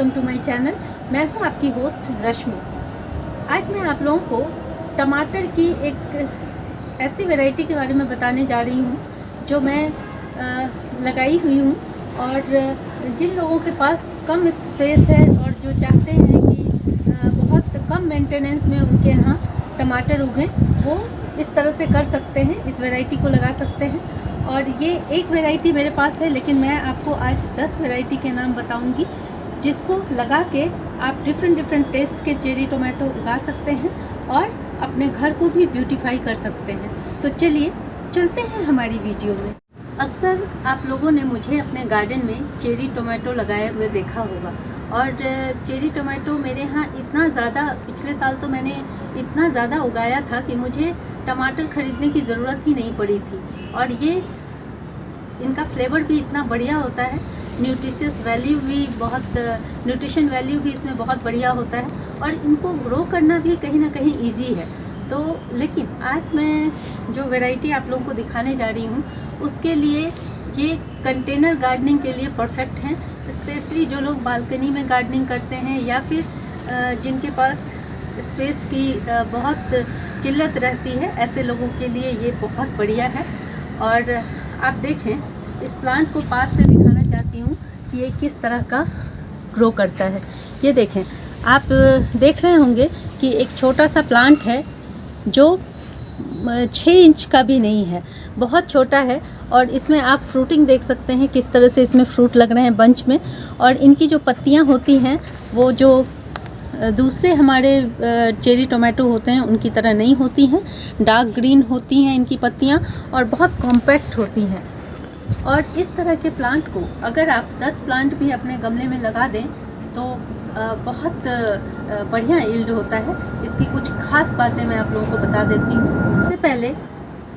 Welcome to my channel. मैं हूं आपकी होस्ट रश्मि। आज मैं आप लोगों को टमाटर की एक ऐसी वैरायटी के बारे में बताने जा रही हूं जो मैं लगाई हुई हूं, और जिन लोगों के पास कम स्पेस है और जो चाहते हैं कि बहुत कम मेंटेनेंस में उनके यहाँ टमाटर उगें, वो इस तरह से कर सकते हैं, इस वैरायटी को लगा सकते हैं। और ये एक वैरायटी मेरे पास है, लेकिन मैं आपको आज 10 वैरायटी के नाम बताऊंगी जिसको लगा के आप डिफरेंट टेस्ट के चेरी टोमेटो उगा सकते हैं और अपने घर को भी ब्यूटीफाई कर सकते हैं। तो चलिए चलते हैं हमारी वीडियो में। अक्सर आप लोगों ने मुझे अपने गार्डन में चेरी टोमेटो लगाए हुए देखा होगा, और चेरी टोमेटो मेरे यहाँ इतना ज़्यादा, पिछले साल तो मैंने इतना ज़्यादा उगाया था कि मुझे टमाटर ख़रीदने की ज़रूरत ही नहीं पड़ी थी। और ये इनका फ्लेवर भी इतना बढ़िया होता है, न्यूट्रिशियस वैल्यू भी बहुत, न्यूट्रिशन वैल्यू भी इसमें बहुत बढ़िया होता है, और इनको ग्रो करना भी कहीं ना कहीं ईजी है। तो लेकिन आज मैं जो वैरायटी आप लोगों को दिखाने जा रही हूँ उसके लिए ये कंटेनर गार्डनिंग के लिए परफेक्ट हैं। स्पेशली जो लोग बालकनी में गार्डनिंग करते हैं या फिर जिनके पास स्पेस की बहुत किल्लत रहती है, ऐसे लोगों के लिए ये बहुत बढ़िया है। और आप देखें, इस प्लांट को पास से दिखाना चाहती हूँ कि ये किस तरह का ग्रो करता है। ये देखें, आप देख रहे होंगे कि एक छोटा सा प्लांट है जो 6 इंच का भी नहीं है, बहुत छोटा है। और इसमें आप फ्रूटिंग देख सकते हैं, किस तरह से इसमें फ्रूट लग रहे हैं बंच में। और इनकी जो पत्तियां होती हैं वो जो दूसरे हमारे चेरी टोमेटो होते हैं उनकी तरह नहीं होती हैं, डार्क ग्रीन होती हैं इनकी पत्तियां और बहुत कॉम्पैक्ट होती हैं। और इस तरह के प्लांट को अगर आप 10 प्लांट भी अपने गमले में लगा दें तो बहुत बढ़िया यील्ड होता है। इसकी कुछ खास बातें मैं आप लोगों को बता देती हूँ। सबसे पहले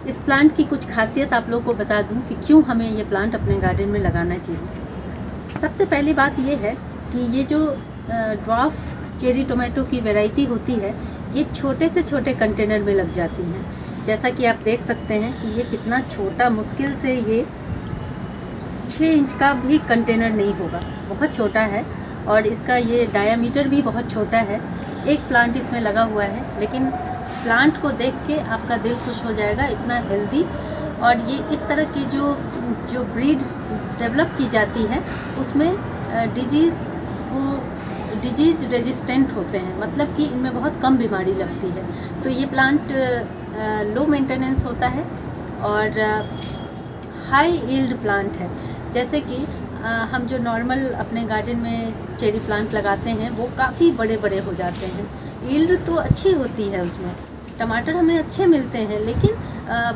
इस प्लांट की कुछ खासियत आप लोगों को बता दूं कि क्यों हमें ये प्लांट अपने गार्डन में लगाना चाहिए। सबसे पहली बात ये है कि ये जो ड्वार्फ चेरी टोमेटो की वैरायटी होती है, ये छोटे से छोटे कंटेनर में लग जाती हैं। जैसा कि आप देख सकते हैं कि ये कितना छोटा, मुश्किल से ये 6 इंच का भी कंटेनर नहीं होगा, बहुत छोटा है। और इसका ये डायामीटर भी बहुत छोटा है। एक प्लांट इसमें लगा हुआ है, लेकिन प्लांट को देख के आपका दिल खुश हो जाएगा, इतना हेल्दी। और ये इस तरह की जो ब्रीड डेवलप की जाती है उसमें डिजीज़ रेजिस्टेंट होते हैं, मतलब कि इनमें बहुत कम बीमारी लगती है। तो ये प्लांट लो मेंटेनेंस होता है और हाई यील्ड प्लांट है। जैसे कि हम जो नॉर्मल अपने गार्डन में चेरी प्लांट लगाते हैं वो काफ़ी बड़े बड़े हो जाते हैं, यील्ड तो अच्छी होती है, उसमें टमाटर हमें अच्छे मिलते हैं, लेकिन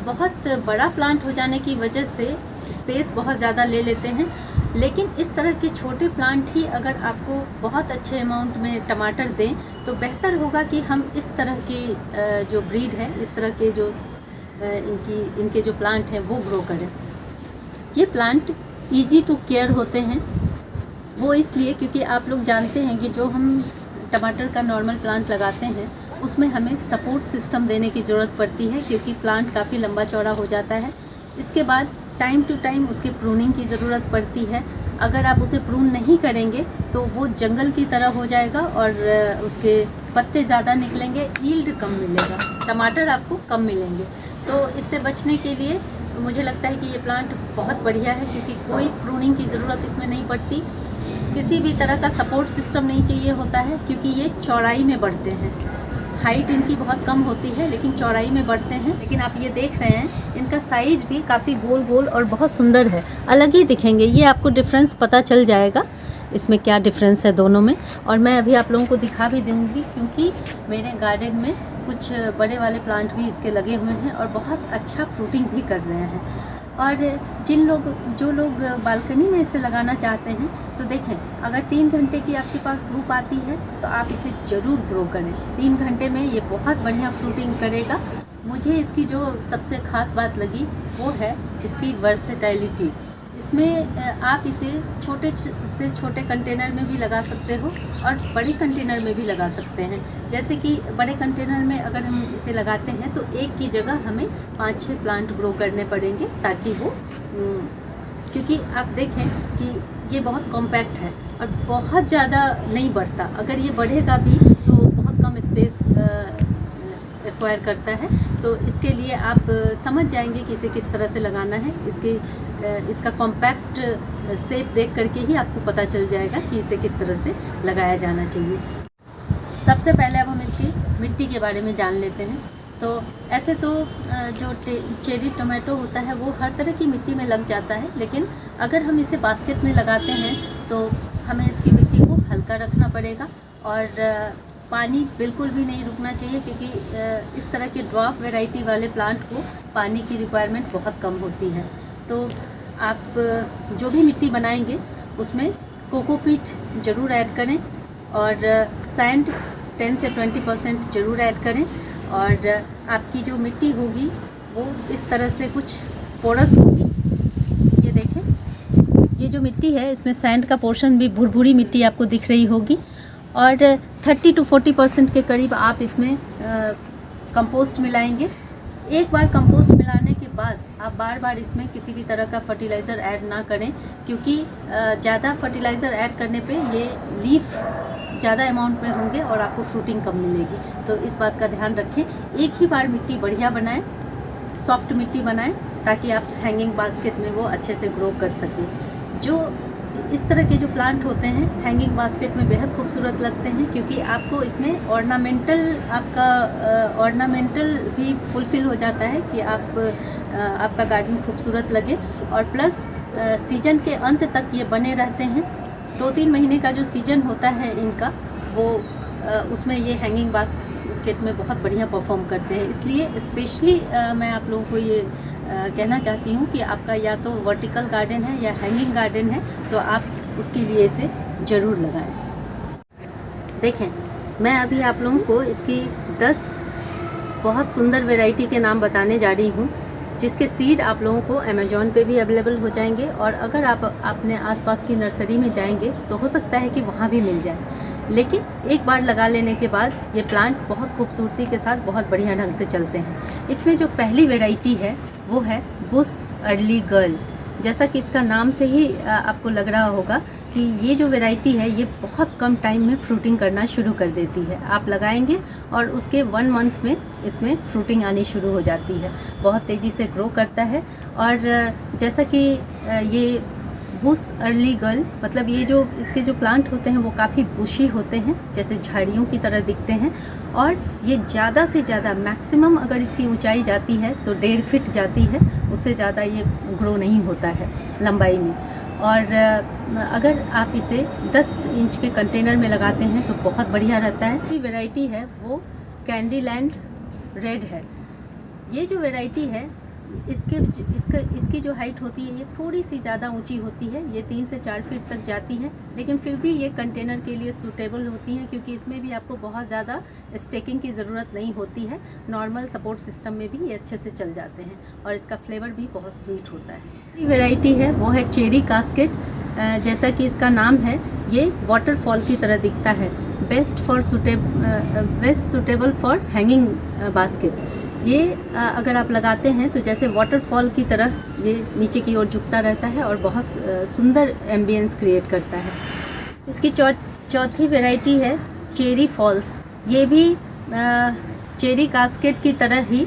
बहुत बड़ा प्लांट हो जाने की वजह से स्पेस बहुत ज़्यादा ले लेते हैं। लेकिन इस तरह के छोटे प्लांट ही अगर आपको बहुत अच्छे अमाउंट में टमाटर दें तो बेहतर होगा कि हम इस तरह की जो ब्रीड है, इस तरह के जो इनके जो प्लांट हैं वो ग्रो करें। ये प्लांट ईजी टू केयर होते हैं, वो इसलिए क्योंकि आप लोग जानते हैं कि जो हम टमाटर का नॉर्मल प्लांट लगाते हैं उसमें हमें सपोर्ट सिस्टम देने की ज़रूरत पड़ती है, क्योंकि प्लांट काफ़ी लंबा चौड़ा हो जाता है। इसके बाद टाइम टू टाइम उसकी प्रूनिंग की ज़रूरत पड़ती है। अगर आप उसे प्रून नहीं करेंगे तो वो जंगल की तरह हो जाएगा और उसके पत्ते ज़्यादा निकलेंगे, यील्ड कम मिलेगा, टमाटर आपको कम मिलेंगे। तो इससे बचने के लिए मुझे लगता है कि ये प्लांट बहुत बढ़िया है, क्योंकि कोई प्रूनिंग की ज़रूरत इसमें नहीं पड़ती, किसी भी तरह का सपोर्ट सिस्टम नहीं चाहिए होता है, क्योंकि ये चौड़ाई में बढ़ते हैं। हाइट इनकी बहुत कम होती है लेकिन चौड़ाई में बढ़ते हैं। लेकिन आप ये देख रहे हैं इनका साइज़ भी काफ़ी गोल गोल और बहुत सुंदर है, अलग ही दिखेंगे। ये आपको डिफरेंस पता चल जाएगा इसमें क्या डिफरेंस है दोनों में। और मैं अभी आप लोगों को दिखा भी दूँगी, क्योंकि मेरे गार्डन में कुछ बड़े वाले प्लांट भी इसके लगे हुए हैं और बहुत अच्छा फ्रूटिंग भी कर रहे हैं। और जो लोग बालकनी में इसे लगाना चाहते हैं तो देखें, अगर 3 घंटे की आपके पास धूप आती है तो आप इसे ज़रूर ग्रो करें। 3 घंटे में ये बहुत बढ़िया फ्रूटिंग करेगा। मुझे इसकी जो सबसे ख़ास बात लगी वो है इसकी वर्सेटाइलिटी। इसमें आप इसे छोटे से छोटे कंटेनर में भी लगा सकते हो और बड़े कंटेनर में भी लगा सकते हैं। जैसे कि बड़े कंटेनर में अगर हम इसे लगाते हैं तो एक की जगह हमें 5-6 प्लांट ग्रो करने पड़ेंगे, ताकि वो क्योंकि आप देखें कि ये बहुत कॉम्पैक्ट है और बहुत ज़्यादा नहीं बढ़ता। अगर ये बढ़ेगा भी तो बहुत कम स्पेस एक्वायर करता है। तो इसके लिए आप समझ जाएंगे कि इसे किस तरह से लगाना है। इसका कॉम्पैक्ट शेप देख करके ही आपको पता चल जाएगा कि इसे किस तरह से लगाया जाना चाहिए। सबसे पहले अब हम इसकी मिट्टी के बारे में जान लेते हैं। तो ऐसे तो जो चेरी टोमेटो होता है वो हर तरह की मिट्टी में लग जाता है, लेकिन अगर हम इसे बास्केट में लगाते हैं तो हमें इसकी मिट्टी को हल्का रखना पड़ेगा और पानी बिल्कुल भी नहीं रुकना चाहिए, क्योंकि इस तरह के ड्वार्फ वैरायटी वाले प्लांट को पानी की रिक्वायरमेंट बहुत कम होती है। तो आप जो भी मिट्टी बनाएंगे उसमें कोकोपीट ज़रूर ऐड करें और सैंड 10 से 20% ज़रूर ऐड करें। और आपकी जो मिट्टी होगी वो इस तरह से कुछ पोरस होगी। ये देखें, ये जो मिट्टी है इसमें सैंड का पोर्शन भी भुरभुरी मिट्टी आपको दिख रही होगी। और 30 to 40% के करीब आप इसमें कंपोस्ट मिलाएंगे। एक बार कंपोस्ट मिलाने के बाद आप बार बार इसमें किसी भी तरह का फर्टिलाइज़र ऐड ना करें, क्योंकि ज़्यादा फर्टिलाइज़र ऐड करने पे ये लीफ ज़्यादा अमाउंट में होंगे और आपको फ्रूटिंग कम मिलेगी। तो इस बात का ध्यान रखें। एक ही बार मिट्टी बढ़िया बनाएं, सॉफ्ट मिट्टी बनाएं, ताकि आप हैंगिंग बास्केट में वो अच्छे से ग्रो कर सकें। जो इस तरह के जो प्लांट होते हैं हैंगिंग बास्केट में बेहद खूबसूरत लगते हैं, क्योंकि आपको इसमें ऑर्नामेंटल भी फुलफ़िल हो जाता है कि आपका गार्डन खूबसूरत लगे। और प्लस सीजन के अंत तक ये बने रहते हैं। 2-3 महीने का जो सीजन होता है इनका, वो उसमें ये हैंगिंग बास्केट में बहुत बढ़िया परफॉर्म करते हैं। इसलिए स्पेशली मैं आप लोगों को ये कहना चाहती हूँ कि आपका या तो वर्टिकल गार्डन है या हैंगिंग गार्डन है, तो आप उसके लिए इसे ज़रूर लगाएं। देखें, मैं अभी आप लोगों को इसकी 10 बहुत सुंदर वैरायटी के नाम बताने जा रही हूँ, जिसके सीड आप लोगों को अमेज़ॉन पे भी अवेलेबल हो जाएंगे। और अगर आप अपने आसपास की नर्सरी में जाएंगे तो हो सकता है कि वहाँ भी मिल जाए, लेकिन एक बार लगा लेने के बाद ये प्लांट बहुत खूबसूरती के साथ बहुत बढ़िया ढंग से चलते हैं। इसमें जो पहली वैरायटी है वो है बुश अर्ली गर्ल। जैसा कि इसका नाम से ही आपको लग रहा होगा कि ये जो वैरायटी है ये बहुत कम टाइम में फ्रूटिंग करना शुरू कर देती है। आप लगाएंगे और उसके 1 मंथ में इसमें फ्रूटिंग आनी शुरू हो जाती है। बहुत तेज़ी से ग्रो करता है। और जैसा कि ये बुश अर्ली गर्ल, मतलब ये जो इसके जो प्लांट होते हैं वो काफ़ी बुशी होते हैं, जैसे झाड़ियों की तरह दिखते हैं। और ये ज़्यादा से ज़्यादा मैक्सिमम अगर इसकी ऊंचाई जाती है तो 1.5 फीट जाती है, उससे ज़्यादा ये ग्रो नहीं होता है लंबाई में। और अगर आप इसे 10 इंच के कंटेनर में लगाते हैं तो बहुत बढ़िया रहता है। ये वैरायटी है वो कैंडीलैंड रेड है। ये जो वैरायटी है इसकी जो हाइट होती है ये थोड़ी सी ज़्यादा ऊंची होती है। ये 3 से 4 फीट तक जाती है, लेकिन फिर भी ये कंटेनर के लिए सूटेबल होती हैं, क्योंकि इसमें भी आपको बहुत ज़्यादा स्टेकिंग की ज़रूरत नहीं होती है। नॉर्मल सपोर्ट सिस्टम में भी ये अच्छे से चल जाते हैं और इसका फ्लेवर भी बहुत स्वीट होता है। ये वैरायटी है वो है चेरी कास्केट। जैसा कि इसका नाम है, ये वाटरफॉल की तरह दिखता है। Best suitable for hanging basket. ये अगर आप लगाते हैं तो जैसे वाटरफॉल की तरह ये नीचे की ओर झुकता रहता है और बहुत सुंदर एम्बियंस क्रिएट करता है। इसकी चौथी वैरायटी है चेरी फॉल्स। ये भी चेरी कास्केट की तरह ही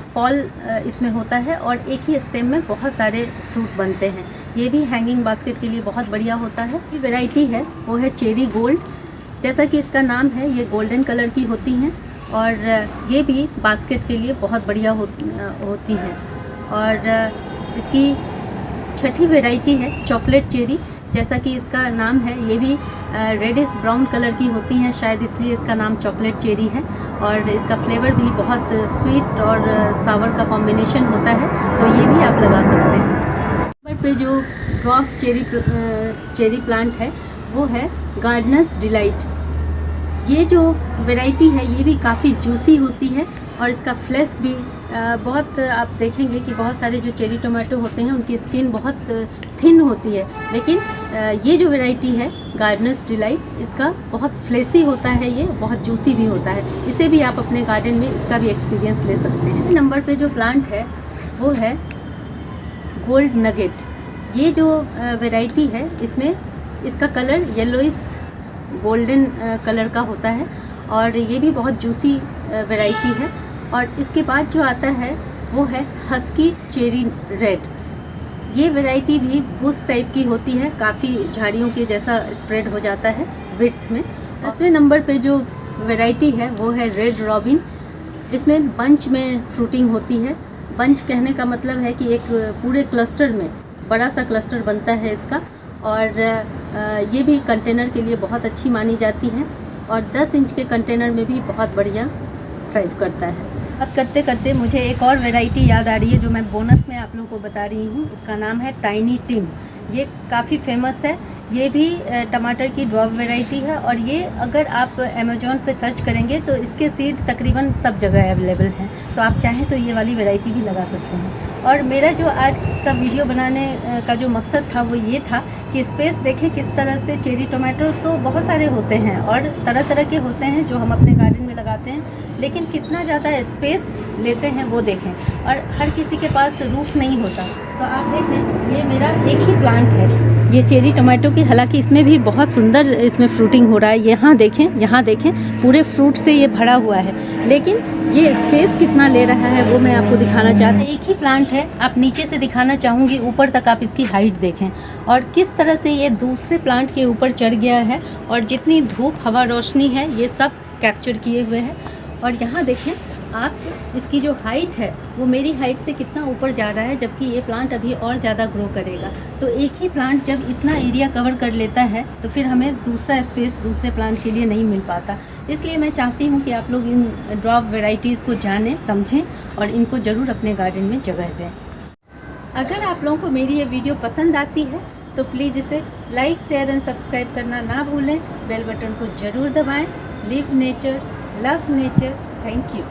फॉल इसमें होता है और एक ही स्टेम में बहुत सारे फ्रूट बनते हैं। ये भी हैंगिंग बास्केट के लिए बहुत बढ़िया होता है। ये वैरायटी है वो है चेरी गोल्ड। जैसा कि इसका नाम है, ये गोल्डन कलर की होती हैं और ये भी बास्केट के लिए बहुत बढ़िया होती हैं। और इसकी छठी वैरायटी है चॉकलेट चेरी। जैसा कि इसका नाम है, ये भी रेडिश ब्राउन कलर की होती हैं, शायद इसलिए इसका नाम चॉकलेट चेरी है। और इसका फ्लेवर भी बहुत स्वीट और सावर का कॉम्बिनेशन होता है, तो ये भी आप लगा सकते हैं। नंबर पे जो ड्वार्फ चेरी प्लांट है वो है गार्डनर्स डिलाइट। ये जो वैरायटी है ये भी काफ़ी जूसी होती है और इसका फ्लेश भी बहुत, आप देखेंगे कि बहुत सारे जो चेरी टोमेटो होते हैं उनकी स्किन बहुत थिन होती है, लेकिन ये जो वैरायटी है गार्डनर्स डिलाइट, इसका बहुत फ्लेसी होता है, ये बहुत जूसी भी होता है। इसे भी आप अपने गार्डन में इसका भी एक्सपीरियंस ले सकते हैं। नंबर पे जो प्लांट है वो है गोल्ड नगेट। ये जो वैरायटी है इसमें इसका कलर येलोइश गोल्डन कलर का होता है और ये भी बहुत जूसी वैरायटी है। और इसके बाद जो आता है वो है हस्की चेरी रेड। ये वैरायटी भी बुश टाइप की होती है, काफ़ी झाड़ियों के जैसा स्प्रेड हो जाता है विड्थ में। 10वें नंबर पे जो वैरायटी है वो है रेड रॉबिन। इसमें बंच में फ्रूटिंग होती है। बंच कहने का मतलब है कि एक पूरे क्लस्टर में बड़ा सा क्लस्टर बनता है इसका, और ये भी कंटेनर के लिए बहुत अच्छी मानी जाती है और 10 इंच के कंटेनर में भी बहुत बढ़िया थ्राइव करता है। बात करते करते मुझे एक और वैरायटी याद आ रही है जो मैं बोनस में आप लोगों को बता रही हूँ। उसका नाम है टाइनी टिम। ये काफ़ी फेमस है। ये भी टमाटर की ड्रॉप वैरायटी है और ये अगर आप अमेज़ॉन पे सर्च करेंगे तो इसके सीड तकरीबन सब जगह अवेलेबल हैं, तो आप चाहें तो ये वाली वैरायटी भी लगा सकते हैं। और मेरा जो आज का वीडियो बनाने का जो मकसद था वो ये था कि स्पेस देखें किस तरह से। चेरी टमाटो तो बहुत सारे होते हैं और तरह तरह के होते हैं जो हम अपने गार्डन में लगाते हैं, लेकिन कितना ज़्यादा स्पेस लेते हैं वो देखें। और हर किसी के पास रूफ नहीं होता। तो आप देखें, ये मेरा एक ही प्लांट है ये चेरी टमाटो की, हालांकि इसमें भी बहुत सुंदर इसमें फ्रूटिंग हो रहा है। यहाँ देखें पूरे फ्रूट से ये भरा हुआ है, लेकिन ये स्पेस कितना ले रहा है वो मैं आपको दिखाना चाहती हूँ। एक ही प्लांट है, आप नीचे से दिखाना चाहूँगी, ऊपर तक आप इसकी हाइट देखें और किस तरह से ये दूसरे प्लांट के ऊपर चढ़ गया है और जितनी धूप हवा रोशनी है ये सब कैप्चर किए हुए हैं। और यहाँ देखें आप, इसकी जो हाइट है वो मेरी हाइट से कितना ऊपर जा रहा है, जबकि ये प्लांट अभी और ज़्यादा ग्रो करेगा। तो एक ही प्लांट जब इतना एरिया कवर कर लेता है तो फिर हमें दूसरा स्पेस दूसरे प्लांट के लिए नहीं मिल पाता। इसलिए मैं चाहती हूँ कि आप लोग इन ड्रॉप वैरायटीज़ को जानें, समझें और इनको ज़रूर अपने गार्डन में जगह दें। अगर आप लोगों को मेरी ये वीडियो पसंद आती है तो प्लीज़ इसे लाइक, शेयर एंड सब्सक्राइब करना ना भूलें। बेल बटन को ज़रूर दबाएँ। Live nature, love nature. Thank you.